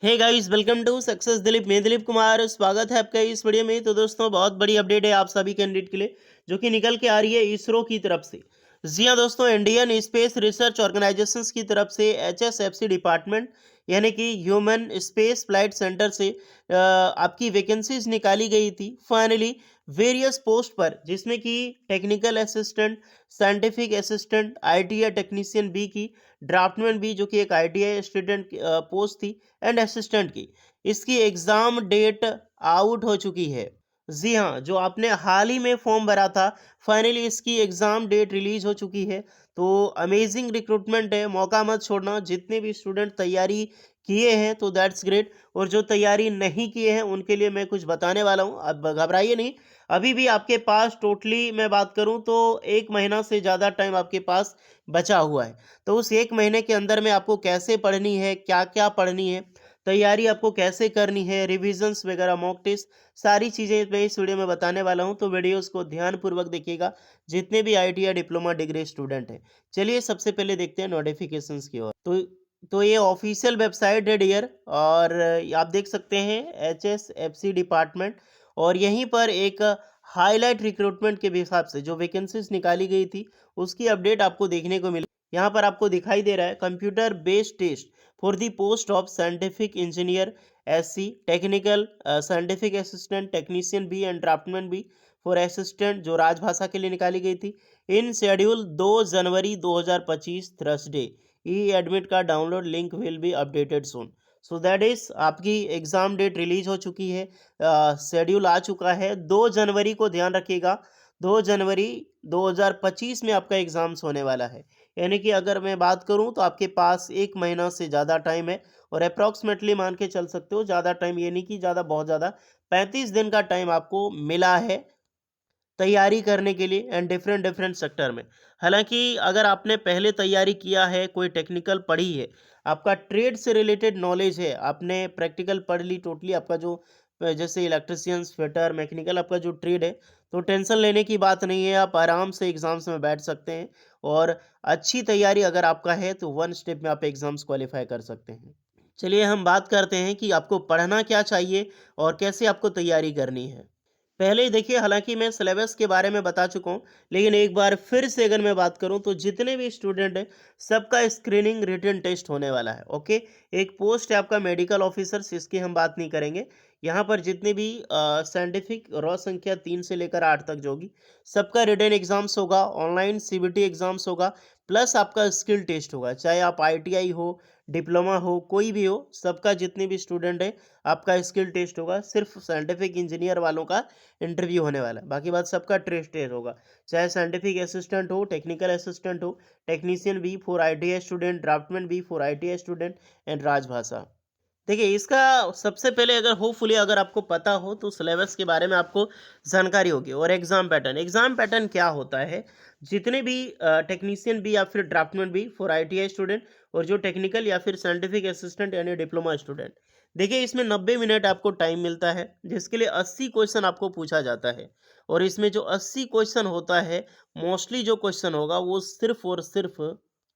Hey guys, welcome to success Dilip. मैं दिलीप कुमार, स्वागत है आपका इस वीडियो में। तो दोस्तों, बहुत बड़ी अपडेट है आप सभी कैंडिडेट के लिए, जो कि निकल के आ रही है इसरो की तरफ से। जी हाँ दोस्तों, इंडियन स्पेस रिसर्च ऑर्गेनाइजेशंस की तरफ से एचएसएफसी डिपार्टमेंट यानी कि ह्यूमन स्पेस फ्लाइट सेंटर से आपकी वैकेंसीज निकाली गई थी फाइनली वेरियस पोस्ट पर, जिसमें कि technical assistant, scientific assistant, ITI technician B की, ड्राफ्टमैन बी जो कि एक आईटीआई स्टूडेंट पोस्ट थी, एंड असिस्टेंट की। इसकी एग्ज़ाम डेट आउट हो चुकी है। जी हाँ, जो आपने हाल ही में फॉर्म भरा था, फाइनली इसकी एग्ज़ाम डेट रिलीज़ हो चुकी है। तो अमेजिंग रिक्रूटमेंट है, मौका मत छोड़ना। जितने भी स्टूडेंट तैयारी किए हैं तो दैट्स ग्रेट, और जो तैयारी नहीं किए हैं उनके लिए मैं कुछ बताने वाला हूँ, अब घबराइए नहीं। अभी भी आपके पास टोटली मैं बात करूँ तो 1 महीना से ज़्यादा टाइम आपके पास बचा हुआ है। तो उस 1 महीने के अंदर में आपको कैसे पढ़नी है, क्या-क्या पढ़नी है, तैयारी आपको कैसे करनी है, रिविज़न्स वगैरह, मॉक टेस्ट, सारी चीज़ें मैं इस वीडियो में बताने वाला हूँ। तो वीडियोज़ को ध्यानपूर्वक देखिएगा, जितने भी आईटीआई डिप्लोमा डिग्री स्टूडेंट हैं। चलिए सबसे पहले देखते हैं नोटिफ़िकेशंस की ओर। तो ये ऑफ़िशियल वेबसाइट है डियर, और आप देख सकते हैं एचएसएफसी डिपार्टमेंट, और यहीं पर एक हाइलाइट रिक्रूटमेंट के हिसाब से जो वैकेंसीज़ निकाली गई थी, उसकी अपडेट आपको देखने को मिली। यहाँ पर आपको दिखाई दे रहा है computer based test for the post of scientific engineer SC, technical scientific assistant, technician B and draftman B for assistant, जो राजभाषा के लिए निकाली गई थी। In schedule 2 January 2025 Thursday. E admit का download link will be updated soon. So that is आपकी exam date release हो चुकी है, शेड्यूल आ चुका है 2 जनवरी को, ध्यान रखिएगा। 2 जनवरी 2025 में आपका एग्जाम्स होने वाला है। यानी कि अगर मैं बात करूं तो आपके पास 1 महीना से ज़्यादा टाइम है, और अप्रॉक्सीमेटली मान के चल सकते हो, ज़्यादा टाइम ये नहीं कि ज़्यादा, बहुत ज़्यादा 35 दिन का टाइम आपको मिला है तैयारी करने के लिए, एंड डिफरेंट डिफरेंट सेक्टर में। हालांकि अगर आपने पहले तैयारी किया है, कोई टेक्निकल पढ़ी है, आपका ट्रेड से रिलेटेड नॉलेज है, आपने प्रैक्टिकल पढ़ ली टोटली, आपका जो जैसे इलेक्ट्रिशियंस, फिटर, मैकेनिकल आपका जो ट्रेड है, तो टेंशन लेने की बात नहीं है। आप आराम से एग्जाम्स में बैठ सकते हैं, और अच्छी तैयारी अगर आपका है तो वन स्टेप में आप एग्जाम्स क्वालिफाई कर सकते हैं। चलिए हम बात करते हैं कि आपको पढ़ना क्या चाहिए और कैसे आपको तैयारी करनी है। पहले ही देखिए, हालांकि मैं सिलेबस के बारे में बता चुका हूँ, लेकिन एक बार फिर से अगर मैं बात करूँ तो जितने भी स्टूडेंट हैं, सबका स्क्रीनिंग रिटन टेस्ट होने वाला है। ओके, एक पोस्ट है आपका मेडिकल ऑफिसर, इसकी हम बात नहीं करेंगे। यहाँ पर जितने भी साइंटिफिक रॉ संख्या 3 से लेकर 8 तक जो होगी, सबका रिटन एग्जाम्स होगा, ऑनलाइन सीबीटी एग्जाम्स होगा, प्लस आपका स्किल टेस्ट होगा। चाहे आप आईटीआई हो, डिप्लोमा हो, कोई भी हो, सबका जितने भी स्टूडेंट है, आपका स्किल टेस्ट होगा। सिर्फ साइंटिफिक इंजीनियर वालों का इंटरव्यू होने वाला है, बाकी बात सबका टेस्ट होगा। चाहे साइंटिफिक असिस्टेंट हो, टेक्निकल असिस्टेंट हो, technician B for ITI student, draftsman B for ITI student, and राजभाषा। देखिए, इसका सबसे पहले अगर होपफुली अगर आपको पता हो तो सिलेबस के बारे में आपको जानकारी होगी, और एग्जाम पैटर्न क्या होता है। जितने भी टेक्नीशियन भी या फिर ड्राफ्टमैन भी फॉर आईटीआई स्टूडेंट, और जो टेक्निकल या फिर साइंटिफिक असिस्टेंट यानी डिप्लोमा स्टूडेंट, देखिए इसमें 90 मिनट आपको टाइम मिलता है, जिसके लिए 80 क्वेश्चन आपको पूछा जाता है। और इसमें जो 80 क्वेश्चन होता है, मोस्टली जो क्वेश्चन होगा वो सिर्फ और सिर्फ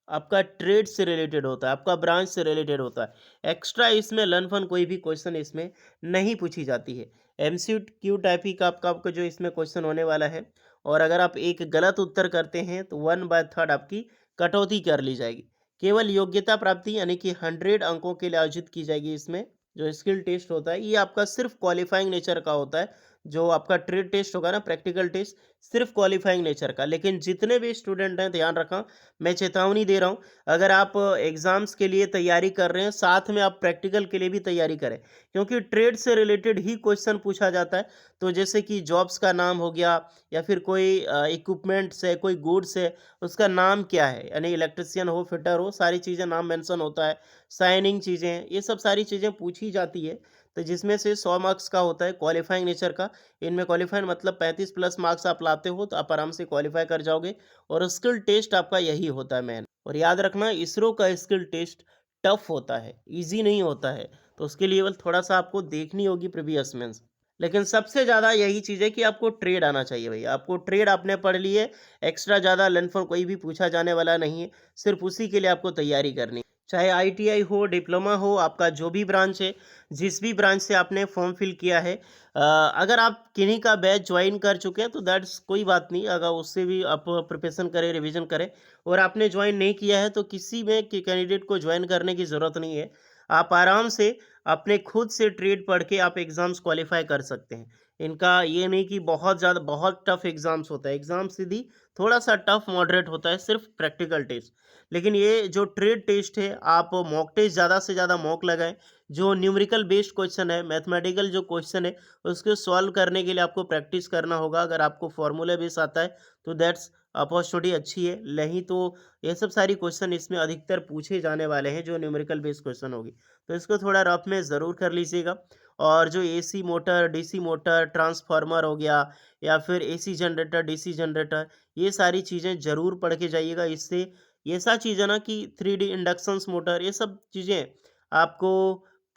आपका ट्रेड से रिलेटेड होता है, आपका ब्रांच से रिलेटेड होता है। एक्स्ट्रा इसमें लन फन कोई भी क्वेश्चन इसमें नहीं पूछी जाती है। एमसीक्यू टाइप ही का आपका जो इसमें क्वेश्चन होने वाला है, और अगर आप एक गलत उत्तर करते हैं तो 1/3 आपकी कटौती कर ली जाएगी। केवल योग्यता प्राप्ति यानी कि 100 अंकों के लिए आयोजित की जाएगी। इसमें जो स्किल टेस्ट होता है, ये आपका सिर्फ क्वालिफाइंग नेचर का होता है। जो आपका ट्रेड टेस्ट होगा ना, प्रैक्टिकल टेस्ट, सिर्फ क्वालिफाइंग नेचर का। लेकिन जितने भी स्टूडेंट हैं, ध्यान रखा, मैं चेतावनी दे रहा हूँ, अगर आप एग्ज़ाम्स के लिए तैयारी कर रहे हैं, साथ में आप प्रैक्टिकल के लिए भी तैयारी करें, क्योंकि ट्रेड से रिलेटेड ही क्वेश्चन पूछा जाता है। तो जैसे कि जॉब्स का नाम हो गया, या फिर कोई इक्विपमेंट्स है, कोई गुड्स है, उसका नाम क्या है, यानी इलेक्ट्रिशियन हो, फिटर हो, सारी चीज़ें नाम मेंशन होता है। साइनिंग चीज़ें हैं, ये सब सारी चीज़ें पूछी जाती है। तो जिसमें से 100 मार्क्स का होता है क्वालिफाइंग नेचर का। इनमें क्वालिफाइंग मतलब 35 प्लस मार्क्स आप लाते हो तो आप आराम से क्वालिफाई कर जाओगे, और स्किल टेस्ट आपका यही होता है मेन। और याद रखना, इसरो का स्किल टेस्ट टफ होता है, इजी नहीं होता है। तो उसके लिए थोड़ा सा आपको देखनी होगी प्रीवियस मेंस। लेकिन सबसे ज़्यादा यही चीज़ है कि आपको ट्रेड आना चाहिए भैया। आपको ट्रेड आपने पढ़ ली है, एक्स्ट्रा ज़्यादा लर्न फॉर कोई भी पूछा जाने वाला नहीं है, सिर्फ उसी के लिए आपको तैयारी करनी है। चाहे आईटीआई हो, डिप्लोमा हो, आपका जो भी ब्रांच है, जिस भी ब्रांच से आपने फॉर्म फिल किया है, अगर आप किन्हीं का बैच ज्वाइन कर चुके हैं तो दैट्स कोई बात नहीं, अगर उससे भी आप प्रिपरेशन करें, रिवीजन करें। और आपने ज्वाइन नहीं किया है तो किसी में कि कैंडिडेट को ज्वाइन करने की ज़रूरत नहीं है। आप आराम से अपने खुद से ट्रेड पढ़ के आप एग्ज़ाम्स क्वालिफ़ाई कर सकते हैं। इनका ये नहीं कि बहुत ज़्यादा बहुत टफ़ एग्ज़ाम्स होता है, एग्ज़ाम सीधी थोड़ा-सा टफ़ मॉडरेट होता है, सिर्फ़ प्रैक्टिकल टेस्ट। लेकिन ये जो ट्रेड टेस्ट है, आप मॉक टेस्ट ज़्यादा से ज़्यादा मॉक लगाएँ। जो न्यूमेरिकल बेस्ड क्वेश्चन है, मैथमेटिकल जो क्वेश्चन है, उसको सॉल्व करने के लिए आपको प्रैक्टिस करना होगा। अगर आपको फ़ॉर्मूला बेस आता है, तो दैट्स अपॉर्चुनिटी अच्छी है। नहीं तो ये सब सारी क्वेश्चन इसमें अधिकतर पूछे जाने वाले हैं, जो न्यूमेरिकल बेस्ड क्वेश्चन होगी। तो इसको थोड़ा रफ में ज़रूर कर लीजिएगा। और जो AC motor, DC motor, transformer हो गया या फिर एसी जनरेटर, डीसी जनरेटर, ये सारी चीज़ें ज़रूर पढ़ के जाइएगा। इससे ये ऐसा चीज़ है ना कि 3D इंडक्शंस मोटर, ये सब चीज़ें आपको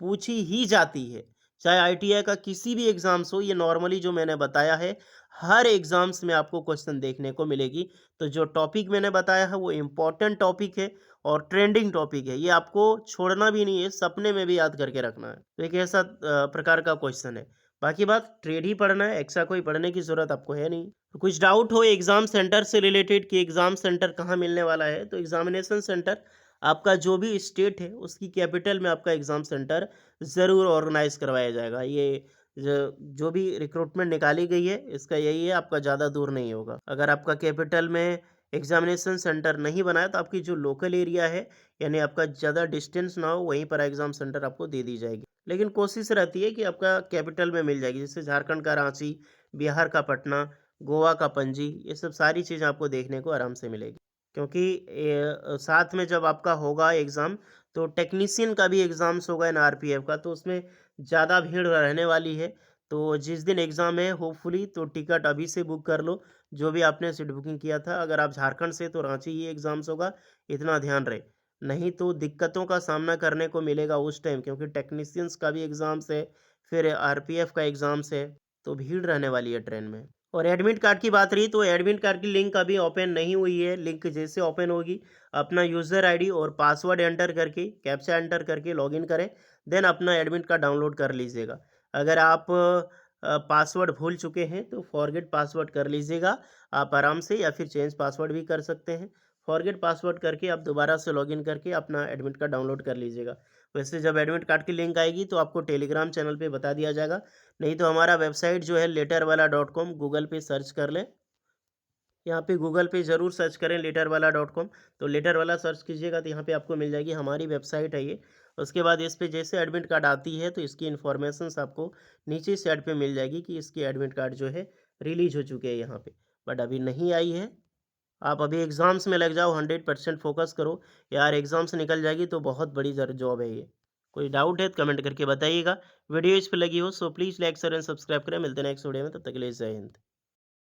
पूछी ही जाती है। चाहे आईटीआई का किसी भी एग्ज़ाम्स हो, ये नॉर्मली जो मैंने बताया है, हर एग्ज़ाम्स में आपको क्वेश्चन देखने को मिलेगी। तो जो टॉपिक मैंने बताया है वो इम्पोर्टेंट टॉपिक है और ट्रेंडिंग टॉपिक है। ये आपको छोड़ना भी नहीं है, सपने में भी याद करके रखना है। तो एक ऐसा प्रकार का क्वेश्चन है। बाकी बात ट्रेड ही पढ़ना है, एक्स्ट्रा कोई पढ़ने की ज़रूरत आपको है नहीं। तो कुछ डाउट हो एग्ज़ाम सेंटर से रिलेटेड कि एग्ज़ाम सेंटर कहाँ मिलने वाला है, तो एग्ज़ामिनेशन सेंटर आपका जो भी स्टेट है, उसकी कैपिटल में आपका एग्ज़ाम सेंटर ज़रूर ऑर्गेनाइज़ करवाया जाएगा। ये जो भी रिक्रूटमेंट निकाली गई है, इसका यही है, आपका ज़्यादा दूर नहीं होगा। अगर आपका कैपिटल में एग्ज़ामिनेशन सेंटर नहीं बना है, तो आपकी जो लोकल एरिया है, यानी आपका ज़्यादा डिस्टेंस ना हो, वहीं पर एग्ज़ाम सेंटर आपको दे दी जाएगी। लेकिन कोशिश रहती है कि आपका कैपिटल में मिल जाएगी, जैसे झारखंड का रांची, बिहार का पटना, गोवा का पणजी, ये सब सारी चीज़ें आपको देखने को आराम से मिलेगी। क्योंकि साथ में जब आपका होगा एग्ज़ाम, तो टेक्नीशियन का भी एग्ज़ाम्स होगा एनआरपीएफ का, तो उसमें ज़्यादा भीड़ रहने वाली है। तो जिस दिन एग्ज़ाम है होपफुली तो टिकट अभी से बुक कर लो, जो भी आपने सीट बुकिंग किया था। अगर आप झारखंड से तो रांची ही एग्ज़ाम्स होगा, इतना ध्यान रहे। नहीं तो दिक्कतों का सामना करने को मिलेगा उस टाइम, क्योंकि टेक्नीशियंस का भी एग्ज़ाम्स है, फिर आरपीएफ का एग्ज़ाम्स है, तो भीड़ रहने वाली है ट्रेन में। और एडमिट कार्ड की बात रही तो एडमिट कार्ड की लिंक अभी ओपन नहीं हुई है। लिंक जैसे ओपन होगी, अपना यूज़र आईडी और पासवर्ड एंटर करके, कैप्चा एंटर करके लॉगिन करें, देन अपना एडमिट कार्ड डाउनलोड कर लीजिएगा। अगर आप पासवर्ड भूल चुके हैं तो फॉरगेट पासवर्ड कर लीजिएगा आप आराम से, या फिर चेंज पासवर्ड भी कर सकते हैं। फॉरगेट पासवर्ड करके आप दोबारा से लॉगिन करके अपना एडमिट कार्ड डाउनलोड कर लीजिएगा। वैसे जब एडमिट कार्ड की लिंक आएगी तो आपको टेलीग्राम चैनल पे बता दिया जाएगा। नहीं तो हमारा वेबसाइट जो है letterwala.com, गूगल पे सर्च कर लें। यहाँ पे गूगल पे ज़रूर सर्च करें letterwala.com, तो लेटरवाला सर्च कीजिएगा तो यहाँ पे आपको मिल जाएगी, हमारी वेबसाइट है ये। उसके बाद इस पे जैसे एडमिट कार्ड आती है तो इसकी इन्फॉर्मेशंस आपको नीचे साइड पे मिल जाएगी कि इसकी एडमिट कार्ड जो है रिलीज़ हो चुके हैं यहाँ पे। बट अभी नहीं आई है। आप अभी एग्ज़ाम्स में लग जाओ, 100% फ़ोकस करो। यार एग्ज़ाम्स निकल जाएगी तो बहुत बड़ी जॉब है ये। कोई डाउट है तो कमेंट करके बताइएगा। वीडियो इस पे लगी हो so please like share and subscribe करें। मिलते हैं नेक्स्ट वीडियो में, तब तक के लिए जय हिंद।